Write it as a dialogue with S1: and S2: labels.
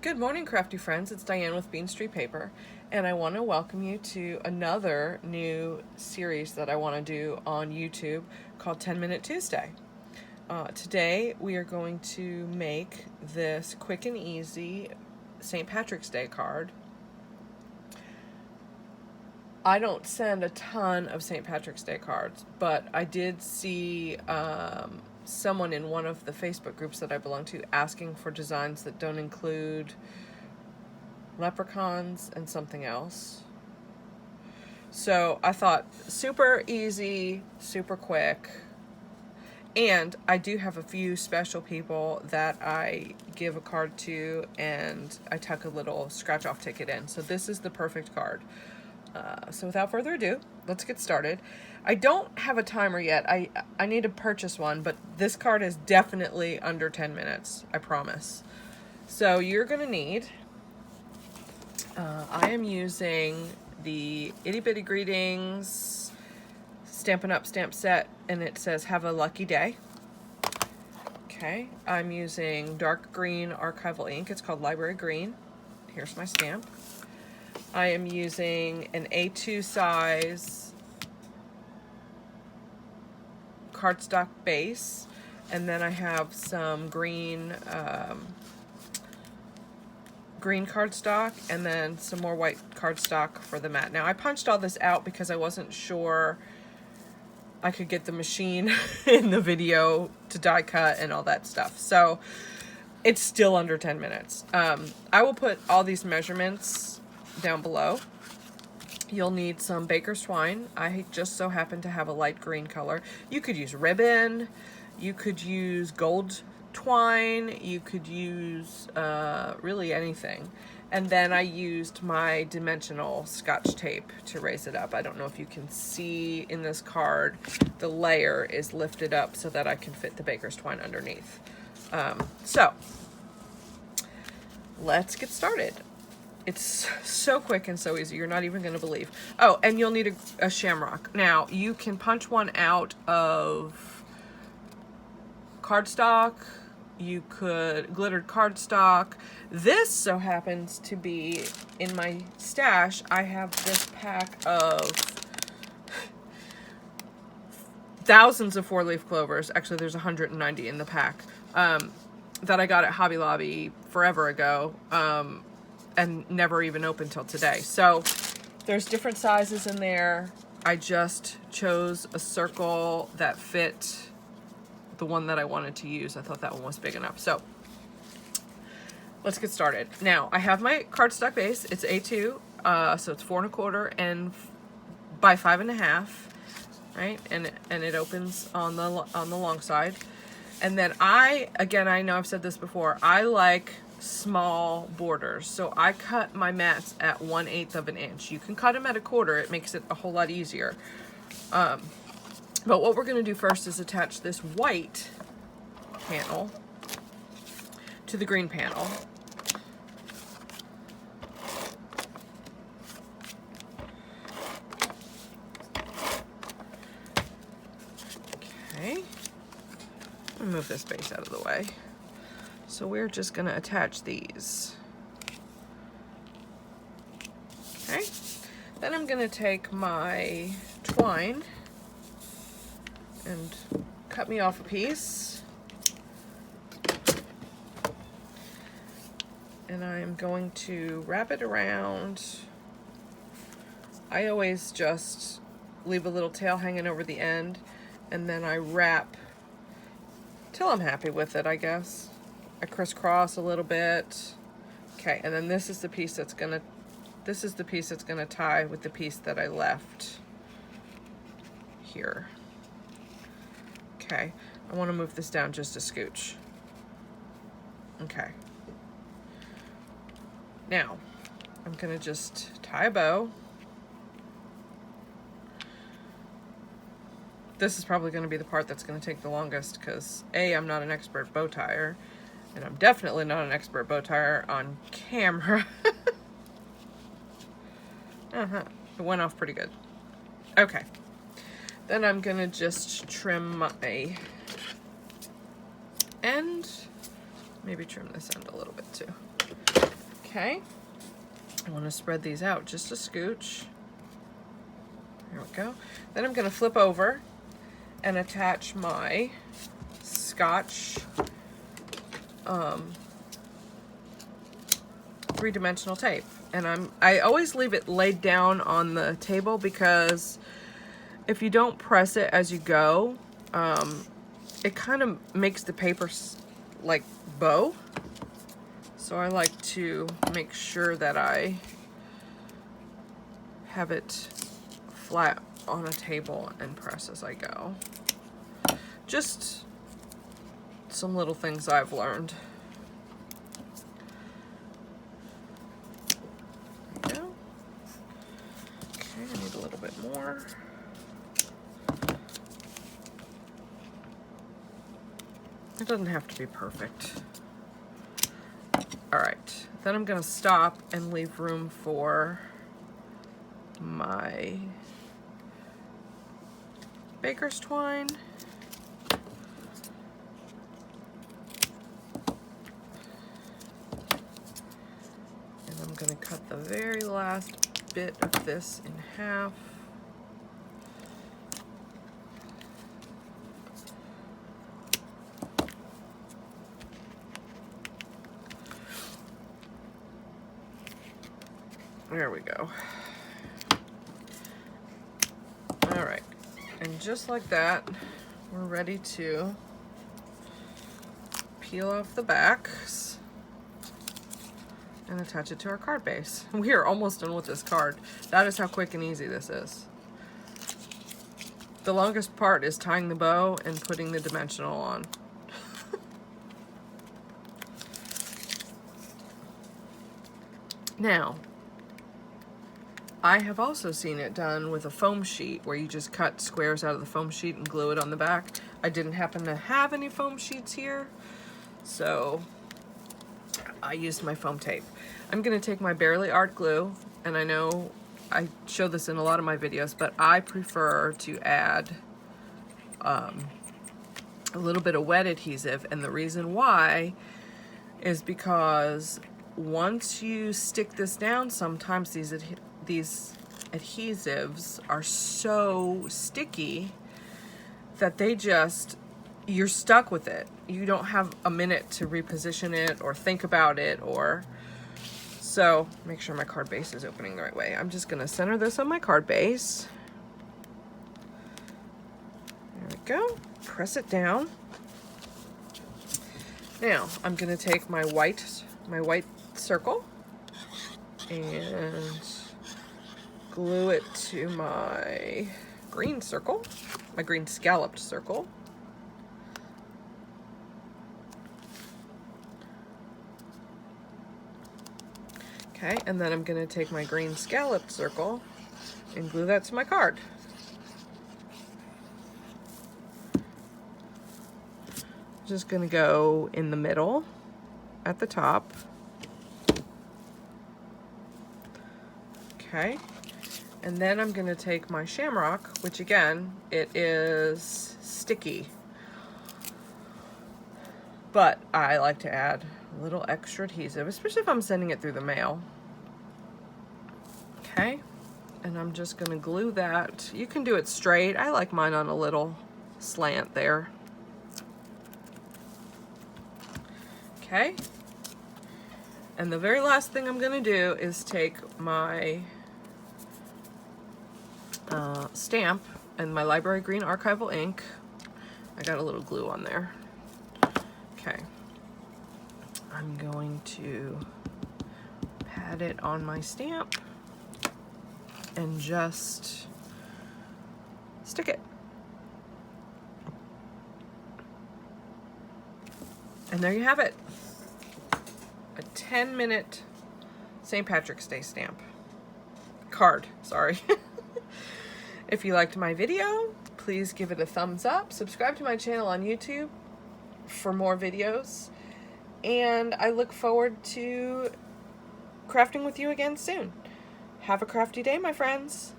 S1: Good morning, crafty friends. It's Diann with Bean Street Paper, and I want to welcome you to another new series that I want to do on YouTube called 10-Minute Tuesday. Today, we are going to make this quick and easy St. Patrick's Day card. I don't send a ton of St. Patrick's Day cards, but I did see someone in one of the Facebook groups that I belong to asking for designs that don't include leprechauns and something else. So I thought super easy, super quick. And I do have a few special people that I give a card to and I tuck a little scratch off ticket in. So this is the perfect card. So without further ado, let's get started. I don't have a timer yet. I need to purchase one, but this card is definitely under 10 minutes, I promise. So you're going to need, I am using the Itty Bitty Greetings Stampin' Up! Stamp set, and it says have a lucky day. Okay, I'm using dark green archival ink. It's called Library Green. Here's my stamp. I am using an A2 size cardstock base, and then I have some green cardstock, and then some more white cardstock for the mat. Now I punched all this out because I wasn't sure I could get the machine in the video to die cut and all that stuff. So it's still under 10 minutes. I will put all these measurements down below. You'll need some baker's twine. I just so happen to have a light green color. You could use ribbon, you could use gold twine, you could use really anything. And then I used my dimensional Scotch tape to raise it up. I don't know if you can see in this card, the layer is lifted up so that I can fit the baker's twine underneath. So let's get started. It's so quick and so easy, you're not even going to believe. Oh, and you'll need a shamrock. Now, you can punch one out of cardstock. You could glittered cardstock. This so happens to be in my stash. I have this pack of thousands of four-leaf clovers. Actually, there's 190 in the pack that I got at Hobby Lobby forever ago. And never even opened till today. So there's different sizes in there. I just chose a circle that fit the one that I wanted to use. I thought that one was big enough. So let's get started. Now I have my cardstock base. It's A2, so it's 4 1/4 and by 5 1/2, right? And it opens on the long side. And then I know I've said this before, I like small borders, so I cut my mats at 1/8 of an inch. You can cut them at 1/4. It makes it a whole lot easier. But what we're going to do first is attach this white panel to the green panel. Okay, let me move this base out of the way. So we're just going to attach these. Okay. Then I'm going to take my twine and cut me off a piece. And I'm going to wrap it around. I always just leave a little tail hanging over the end, and then I wrap till I'm happy with it, I guess. I crisscross a little bit. Okay, and then this is the piece that's gonna tie with the piece that I left here. Okay, I want to move this down just a scooch. Okay. Now, I'm gonna just tie a bow. This is probably gonna be the part that's gonna take the longest because A, I'm not an expert bow tire. And I'm definitely not an expert bow tire on camera. It went off pretty good. Okay. Then I'm going to just trim my end. Maybe trim this end a little bit too. Okay, I want to spread these out just a scooch. There we go. Then I'm going to flip over and attach my Scotch three-dimensional tape. And I always leave it laid down on the table because if you don't press it as you go, it kind of makes the paper like bow. So I like to make sure that I have it flat on a table and press as I go. Just some little things I've learned. There we go. Okay, I need a little bit more. It doesn't have to be perfect. All right, then I'm gonna stop and leave room for my baker's twine. And I'm gonna cut the very last bit of this in half. There we go. All right, and just like that, we're ready to peel off the backs and attach it to our card base. We are almost done with this card. That is how quick and easy this is. The longest part is tying the bow and putting the dimensional on. Now, I have also seen it done with a foam sheet where you just cut squares out of the foam sheet and glue it on the back. I didn't happen to have any foam sheets here, so I used my foam tape. I'm gonna take my Barely Art glue, and I know I show this in a lot of my videos, but I prefer to add a little bit of wet adhesive, and the reason why is because once you stick this down, sometimes these adhesives are so sticky that you're stuck with it. You don't have a minute to reposition it or think about it, so make sure my card base is opening the right way. I'm just gonna center this on my card base. There we go. Press it down. Now I'm gonna take my white circle and glue it to my green circle, my green scalloped circle. Okay, and then I'm gonna take my green scalloped circle and glue that to my card. Just gonna go in the middle at the top. Okay, and then I'm gonna take my shamrock, which again, it is sticky, but I like to add a little extra adhesive, especially if I'm sending it through the mail. Okay, and I'm just gonna glue that. You can do it straight. I like mine on a little slant there. Okay, and the very last thing I'm gonna do is take my stamp and my library green archival ink. I got a little glue on there. Okay, I'm going to pat it on my stamp and just stick it. And there you have it. A 10-minute St. Patrick's Day stamp. Card, sorry. If you liked my video, please give it a thumbs up. Subscribe to my channel on YouTube for more videos. And I look forward to crafting with you again soon. Have a crafty day, my friends.